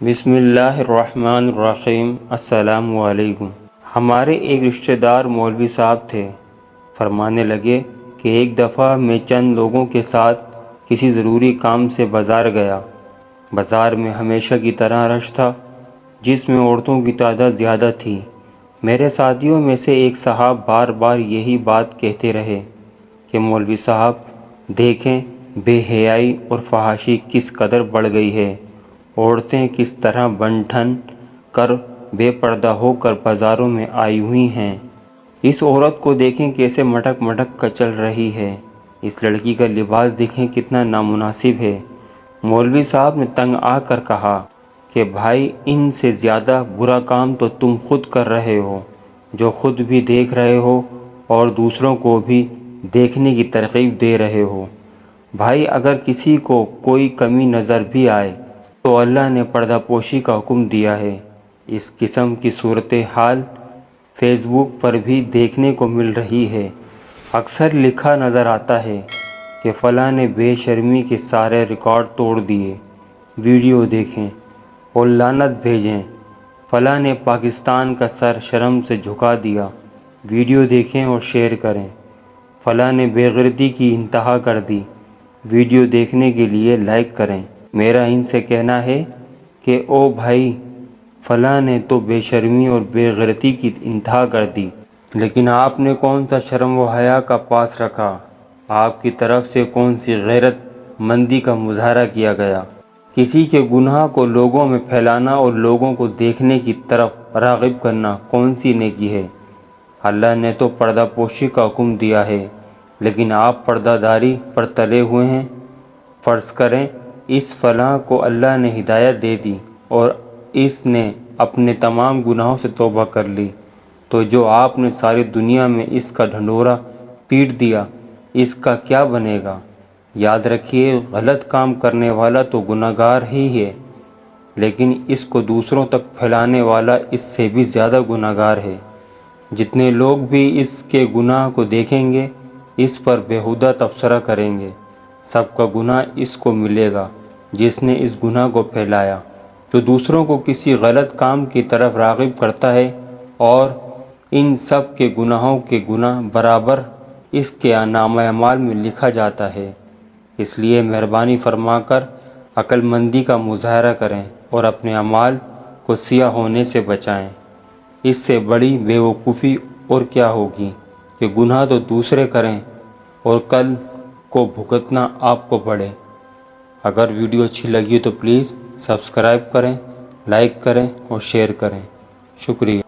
بسم اللہ الرحمن الرحیم۔ السلام علیکم۔ ہمارے ایک رشتہ دار مولوی صاحب تھے۔ فرمانے لگے کہ ایک دفعہ میں چند لوگوں کے ساتھ کسی ضروری کام سے بازار گیا۔ بازار میں ہمیشہ کی طرح رش تھا، جس میں عورتوں کی تعداد زیادہ تھی۔ میرے ساتھیوں میں سے ایک صاحب بار بار یہی بات کہتے رہے کہ مولوی صاحب دیکھیں بے حیائی اور فحاشی کس قدر بڑھ گئی ہے۔ عورتیں کس طرح بن ٹھن کر بے پردہ ہو کر بازاروں میں آئی ہوئی ہیں۔ اس عورت کو دیکھیں کیسے مٹک مٹک کر چل رہی ہے۔ اس لڑکی کا لباس دیکھیں کتنا نامناسب ہے۔ مولوی صاحب نے تنگ آ کر کہا کہ بھائی ان سے زیادہ برا کام تو تم خود کر رہے ہو، جو خود بھی دیکھ رہے ہو اور دوسروں کو بھی دیکھنے کی ترغیب دے رہے ہو۔ بھائی اگر کسی کو کوئی کمی نظر بھی آئے تو اللہ نے پردہ پوشی کا حکم دیا ہے۔ اس قسم کی صورتحال فیس بک پر بھی دیکھنے کو مل رہی ہے۔ اکثر لکھا نظر آتا ہے کہ فلاں نے بے شرمی کے سارے ریکارڈ توڑ دیے، ویڈیو دیکھیں اور لعنت بھیجیں۔ فلاں نے پاکستان کا سر شرم سے جھکا دیا، ویڈیو دیکھیں اور شیئر کریں۔ فلاں نے بے غیرتی کی انتہا کر دی، ویڈیو دیکھنے کے لیے لائک کریں۔ میرا ان سے کہنا ہے کہ او بھائی فلاں نے تو بے شرمی اور بے غیرتی کی انتہا کر دی، لیکن آپ نے کون سا شرم و حیا کا پاس رکھا؟ آپ کی طرف سے کون سی غیرت مندی کا مظاہرہ کیا گیا؟ کسی کے گناہ کو لوگوں میں پھیلانا اور لوگوں کو دیکھنے کی طرف راغب کرنا کون سی نیکی ہے؟ اللہ نے تو پردہ پوشی کا حکم دیا ہے، لیکن آپ پردہ داری پر تلے ہوئے ہیں۔ فرض کریں اس فلاں کو اللہ نے ہدایت دے دی اور اس نے اپنے تمام گناہوں سے توبہ کر لی، تو جو آپ نے ساری دنیا میں اس کا ڈھنڈورا پیٹ دیا، اس کا کیا بنے گا؟ یاد رکھیے غلط کام کرنے والا تو گناہگار ہی ہے، لیکن اس کو دوسروں تک پھیلانے والا اس سے بھی زیادہ گناہگار ہے۔ جتنے لوگ بھی اس کے گناہ کو دیکھیں گے، اس پر بیہودہ تبصرہ کریں گے، سب کا گناہ اس کو ملے گا جس نے اس گناہ کو پھیلایا۔ جو دوسروں کو کسی غلط کام کی طرف راغب کرتا ہے اور ان سب کے گناہوں کے گناہ برابر اس کے نامہ اعمال میں لکھا جاتا ہے۔ اس لیے مہربانی فرما کر عقل مندی کا مظاہرہ کریں اور اپنے اعمال کو سیاہ ہونے سے بچائیں۔ اس سے بڑی بے وقوفی اور کیا ہوگی کہ گناہ تو دوسرے کریں اور کل کو بھگتنا آپ کو پڑے۔ اگر ویڈیو اچھی لگی تو پلیز سبسکرائب کریں، لائک کریں اور شیئر کریں۔ شکریہ۔